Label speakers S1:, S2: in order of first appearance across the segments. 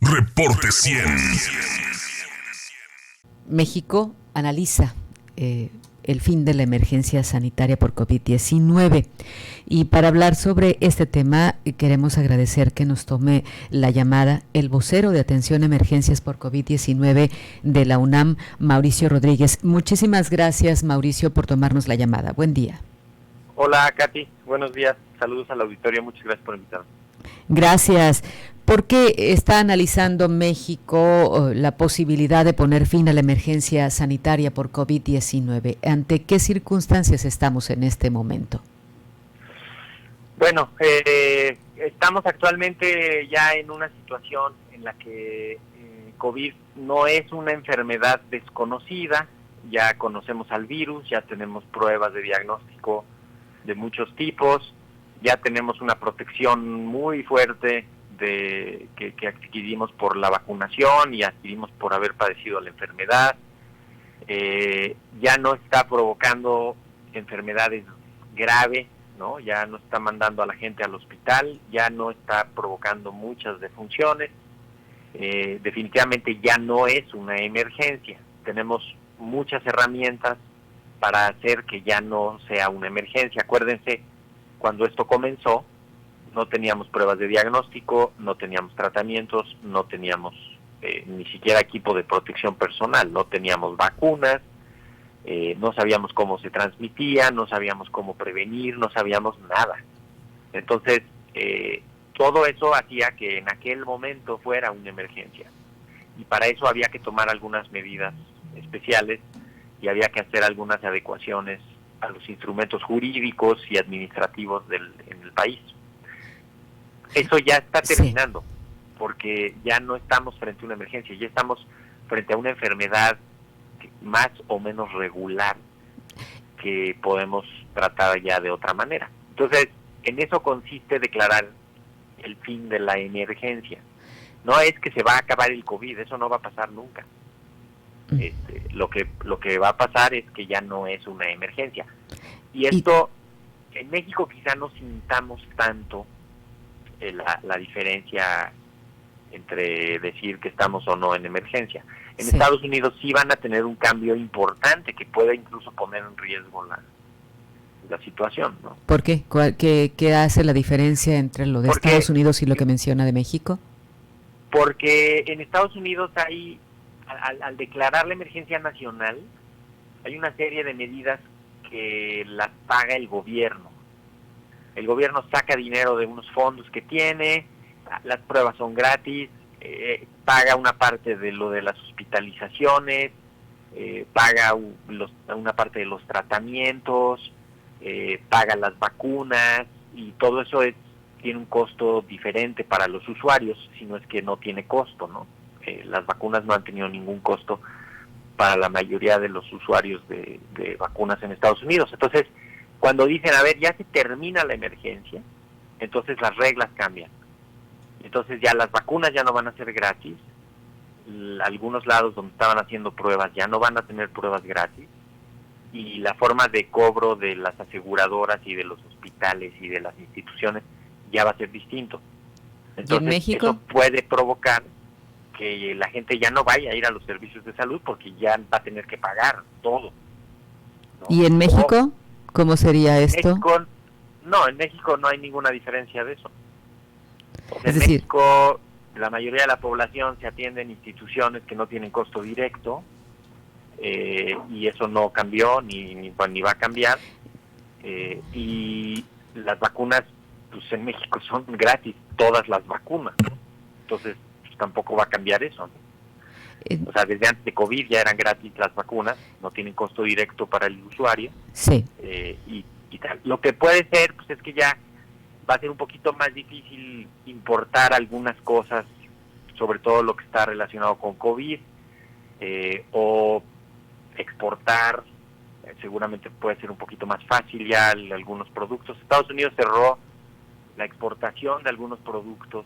S1: Reporte 100.
S2: México analiza el fin de la emergencia sanitaria por COVID-19. Y para hablar sobre este tema, queremos agradecer que nos tome la llamada el vocero de atención a emergencias por COVID-19 de la UNAM, Mauricio Rodríguez. Muchísimas gracias, Mauricio, por tomarnos la llamada. Buen día.
S3: Hola, Katy. Buenos días. Saludos al auditorio. Muchas gracias por invitarme.
S2: Gracias. ¿Por qué está analizando México la posibilidad de poner fin a la emergencia sanitaria por COVID-19? ¿Ante qué circunstancias estamos en este momento?
S3: Bueno, estamos actualmente ya en una situación en la que COVID no es una enfermedad desconocida. Ya conocemos al virus, ya tenemos pruebas de diagnóstico de muchos tipos, ya tenemos una protección muy fuerte que adquirimos por la vacunación y adquirimos por haber padecido la enfermedad. Ya no está provocando enfermedades graves, ¿no? Ya no está mandando a la gente al hospital, ya no está provocando muchas defunciones. Definitivamente ya no es una emergencia. Tenemos muchas herramientas para hacer que ya no sea una emergencia. Acuérdense, cuando esto comenzó, no teníamos pruebas de diagnóstico, no teníamos tratamientos, no teníamos ni siquiera equipo de protección personal, no teníamos vacunas, no sabíamos cómo se transmitía, no sabíamos cómo prevenir, no sabíamos nada. Entonces, todo eso hacía que en aquel momento fuera una emergencia. Y para eso había que tomar algunas medidas especiales y había que hacer algunas adecuaciones a los instrumentos jurídicos y administrativos en el país. Eso ya está terminando, porque ya no estamos frente a una emergencia, ya estamos frente a una enfermedad más o menos regular que podemos tratar ya de otra manera. Entonces, en eso consiste declarar el fin de la emergencia. No es que se va a acabar el COVID, eso no va a pasar nunca. Lo que va a pasar es que ya no es una emergencia. Y esto, en México quizá no sintamos tanto la diferencia entre decir que estamos o no en emergencia. En Estados Unidos sí van a tener un cambio importante que puede incluso poner en riesgo la situación, ¿no?
S2: ¿Por qué? ¿Qué hace la diferencia entre lo de Estados Unidos y lo que menciona de México?
S3: Porque en Estados Unidos hay, al declarar la emergencia nacional, hay una serie de medidas que las paga el gobierno. El gobierno saca dinero de unos fondos que tiene, las pruebas son gratis, paga una parte de lo de las hospitalizaciones, paga una parte de los tratamientos, paga las vacunas, y todo eso tiene un costo diferente para los usuarios, si no es que no tiene costo, ¿no? Las vacunas no han tenido ningún costo para la mayoría de los usuarios de vacunas en Estados Unidos. Entonces, cuando dicen, a ver, ya se termina la emergencia, entonces las reglas cambian. Entonces ya las vacunas ya no van a ser gratis. Algunos lados donde estaban haciendo pruebas ya no van a tener pruebas gratis. Y la forma de cobro de las aseguradoras y de los hospitales y de las instituciones ya va a ser distinto. Entonces, ¿y en México? Eso puede provocar que la gente ya no vaya a ir a los servicios de salud porque ya va a tener que pagar todo, ¿no?
S2: ¿Y en México? ¿Cómo sería esto?
S3: En México no hay ninguna diferencia de eso.
S2: Es decir,
S3: México, la mayoría de la población se atiende en instituciones que no tienen costo directo, y eso no cambió ni va a cambiar. Y las vacunas, pues en México son gratis, todas las vacunas, ¿no? Entonces, pues, tampoco va a cambiar eso, ¿no? O sea, desde antes de COVID ya eran gratis las vacunas, no tienen costo directo para el usuario.
S2: Sí.
S3: Y tal. Lo que puede ser, pues es que ya va a ser un poquito más difícil importar algunas cosas, sobre todo lo que está relacionado con COVID, o exportar. Seguramente puede ser un poquito más fácil ya algunos productos. Estados Unidos cerró la exportación de algunos productos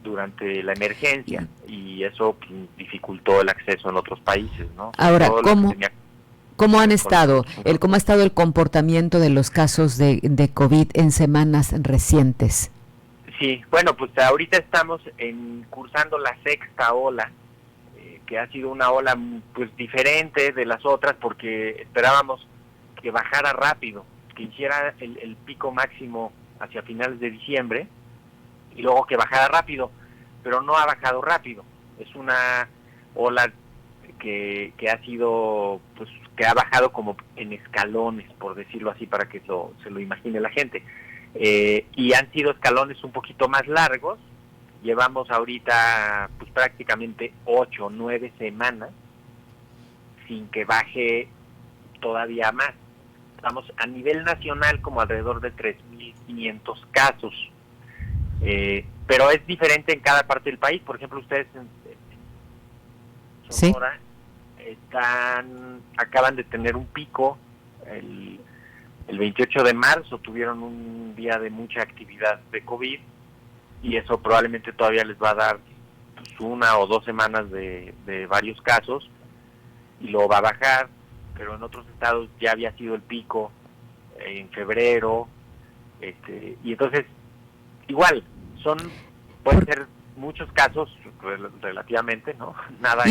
S3: durante la emergencia y eso dificultó el acceso en otros países, ¿no?
S2: Ahora, ¿cómo ha estado el comportamiento de los casos de COVID en semanas recientes?
S3: Sí, bueno, pues ahorita estamos cursando la sexta ola, que ha sido una ola pues diferente de las otras porque esperábamos que bajara rápido, que hiciera el pico máximo hacia finales de diciembre y luego que bajara rápido, pero no ha bajado rápido. Es una ola que ha sido, pues que ha bajado como en escalones, por decirlo así, para que se lo imagine la gente. Y han sido escalones un poquito más largos. Llevamos ahorita pues prácticamente 8 o 9 semanas sin que baje todavía más. Estamos a nivel nacional como alrededor de 3.500 casos. Pero es diferente en cada parte del país. Por ejemplo, ustedes en Sonora acaban de tener un pico el 28 de marzo, tuvieron un día de mucha actividad de COVID y eso probablemente todavía les va a dar pues, 1 o 2 semanas de varios casos y luego va a bajar, pero en otros estados ya había sido el pico en febrero, y entonces igual pueden ser muchos casos relativamente, ¿no? Nada.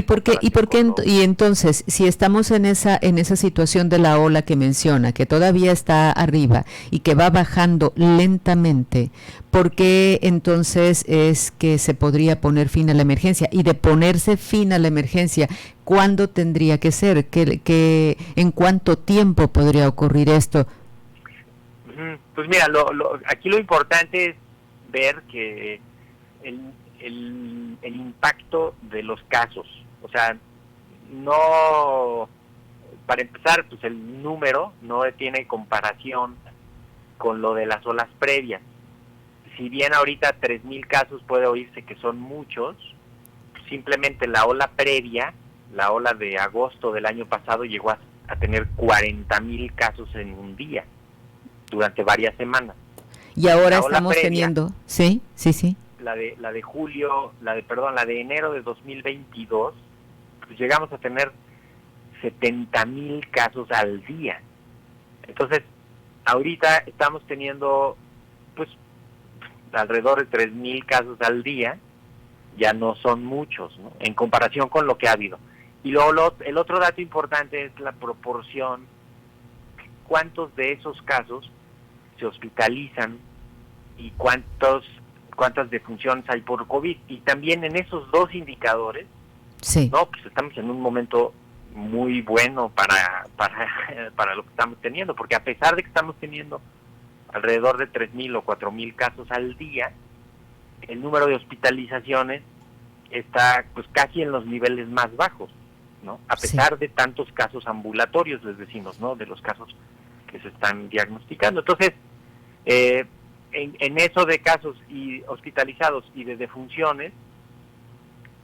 S2: Y entonces, si estamos en esa situación de la ola que menciona, que todavía está arriba y que va bajando lentamente, ¿por qué entonces es que se podría poner fin a la emergencia? Y de ponerse fin a la emergencia, ¿cuándo tendría que ser? ¿En cuánto tiempo podría ocurrir esto?
S3: Pues mira, aquí lo importante es ver que el impacto de los casos, o sea, no, para empezar, pues el número no tiene comparación con lo de las olas previas. Si bien ahorita 3,000 casos puede oírse que son muchos, simplemente la ola previa, la ola de agosto del año pasado, llegó a tener 40,000 casos en un día, durante varias semanas.
S2: Y ahora estamos previa, teniendo, sí.
S3: La de julio, la de enero de 2022, pues llegamos a tener 70,000 casos al día. Entonces, ahorita estamos teniendo, pues, alrededor de 3,000 casos al día, ya no son muchos, ¿no? En comparación con lo que ha habido. Y luego el otro dato importante es la proporción, cuántos de esos casos se hospitalizan y cuántas defunciones hay por COVID. Y también en esos dos indicadores,
S2: sí,
S3: no, pues estamos en un momento muy bueno para lo que estamos teniendo, porque a pesar de que estamos teniendo alrededor de 3,000 o 4,000 casos al día, el número de hospitalizaciones está pues casi en los niveles más bajos, ¿no? A pesar de tantos casos ambulatorios, les decimos, ¿no? De los casos que se están diagnosticando. Entonces, en eso de casos y hospitalizados y de defunciones,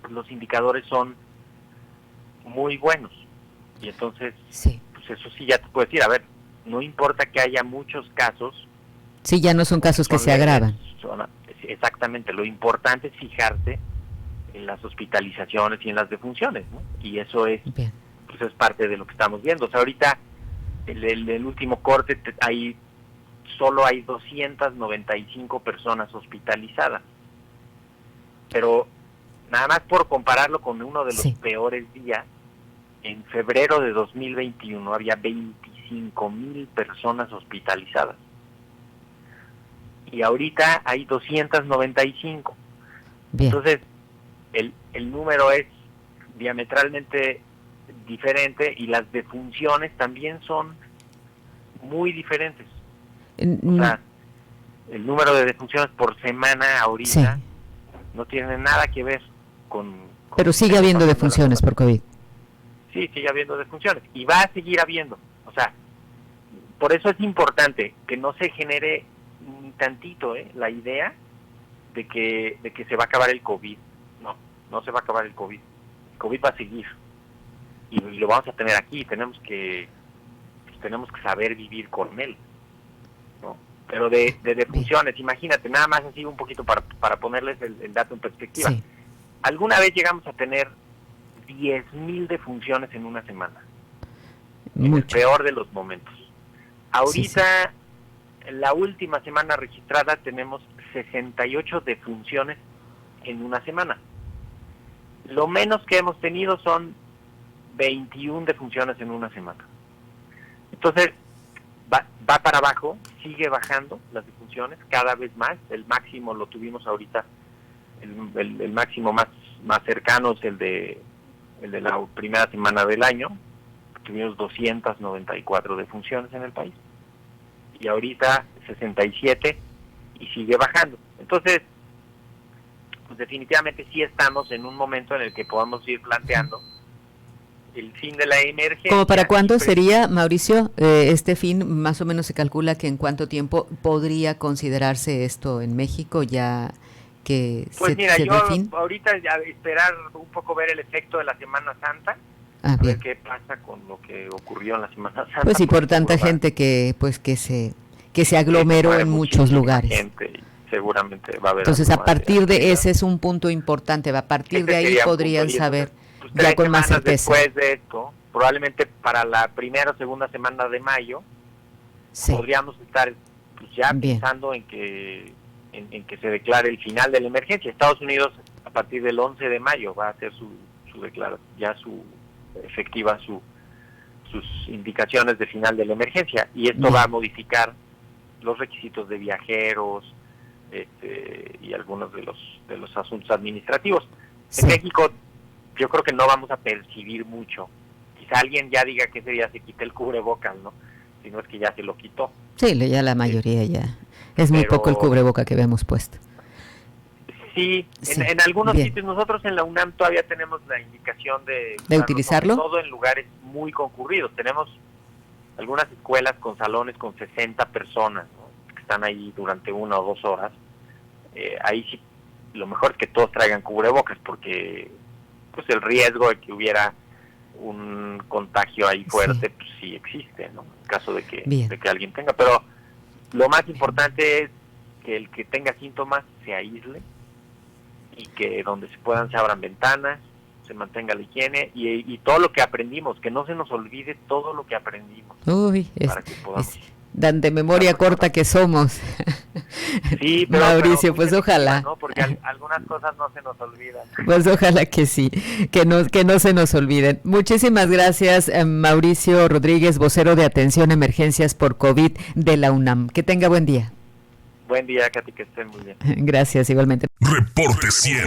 S3: los indicadores son muy buenos. Y entonces, pues eso sí ya te puedo decir, a ver, no importa que haya muchos casos.
S2: Sí, ya no son casos que se agravan.
S3: Exactamente, lo importante es fijarse en las hospitalizaciones y en las defunciones, ¿no? Y eso es, pues es parte de lo que estamos viendo. O sea, ahorita, el último corte, solo hay 295 personas hospitalizadas. Pero nada más por compararlo con uno de los peores días, en febrero de 2021 había 25,000 personas hospitalizadas. Y ahorita hay 295. Bien. Entonces, el número es diametralmente diferente y las defunciones también son muy diferentes. O sea, el número de defunciones por semana ahorita no tiene nada que ver con
S2: pero sigue habiendo defunciones por COVID.
S3: Sí, sigue habiendo defunciones y va a seguir habiendo. O sea, por eso es importante que no se genere ni tantito la idea de que se va a acabar el COVID. No se va a acabar el COVID. El COVID va a seguir y lo vamos a tener aquí. Tenemos que saber vivir con él, ¿no? Pero de defunciones, imagínate, nada más así un poquito para ponerles el dato en perspectiva. Sí. Alguna vez llegamos a tener 10,000 defunciones en una semana. Mucho. En el peor de los momentos. Ahorita, en la última semana registrada, tenemos 68 defunciones en una semana. Lo menos que hemos tenido son 21 defunciones en una semana. Entonces, va para abajo, sigue bajando las defunciones cada vez más. El máximo lo tuvimos ahorita, el máximo más cercano es el de la primera semana del año. Tuvimos 294 defunciones en el país. Y ahorita 67 y sigue bajando. Entonces, pues definitivamente sí estamos en un momento en el que podamos ir planteando el fin de la emergencia.
S2: ¿Cómo para cuándo sería, Mauricio, este fin? Más o menos se calcula que en cuánto tiempo podría considerarse esto en México, ya que
S3: pues mira,
S2: se
S3: yo
S2: fin.
S3: Ahorita ya esperar un poco ver el efecto de la Semana Santa,
S2: a
S3: ver qué pasa con lo que ocurrió en la Semana Santa.
S2: Pues sí, por tanta gente que se aglomeró en muchos lugares.
S3: Gente, seguramente va a haber.
S2: Entonces, a partir de ese es un punto importante, a partir de ahí podrían saber ya con más certeza.
S3: Después de esto, probablemente para la primera o segunda semana de mayo, podríamos estar pues, ya pensando en que se declare el final de la emergencia. Estados Unidos, a partir del 11 de mayo, va a hacer su declaración, ya efectiva sus indicaciones de final de la emergencia, y esto va a modificar los requisitos de viajeros y algunos de los asuntos administrativos. En México yo creo que no vamos a percibir mucho. Quizá alguien ya diga que ese día se quite el cubrebocas, ¿no? Si no es que ya se lo quitó.
S2: Sí, ya la mayoría ya. Es muy poco el cubreboca que vemos puesto.
S3: Sí, en algunos sitios. Nosotros en la UNAM todavía tenemos la indicación de
S2: utilizarlo.
S3: Sobre todo en lugares muy concurridos. Tenemos algunas escuelas con salones con 60 personas, ¿no? Que están ahí durante 1 o 2 horas. Ahí sí, lo mejor es que todos traigan cubrebocas, porque pues el riesgo de que hubiera un contagio ahí fuerte, pues sí existe, ¿no? En caso de que alguien tenga. Pero lo más importante es que el que tenga síntomas se aísle, y que donde se puedan se abran ventanas, se mantenga la higiene y todo lo que aprendimos, que no se nos olvide todo lo que aprendimos.
S2: Para que podamos, de memoria corta que somos.
S3: Sí, pero,
S2: Mauricio, pues ojalá.
S3: ¿No? Porque algunas cosas no se nos olvidan.
S2: Pues ojalá que sí, que no se nos olviden. Muchísimas gracias, Mauricio Rodríguez, vocero de Atención a Emergencias por COVID de la UNAM. Que tenga buen día.
S3: Buen día, Katy, que estén muy bien.
S2: Gracias, igualmente.
S1: Reporte 100.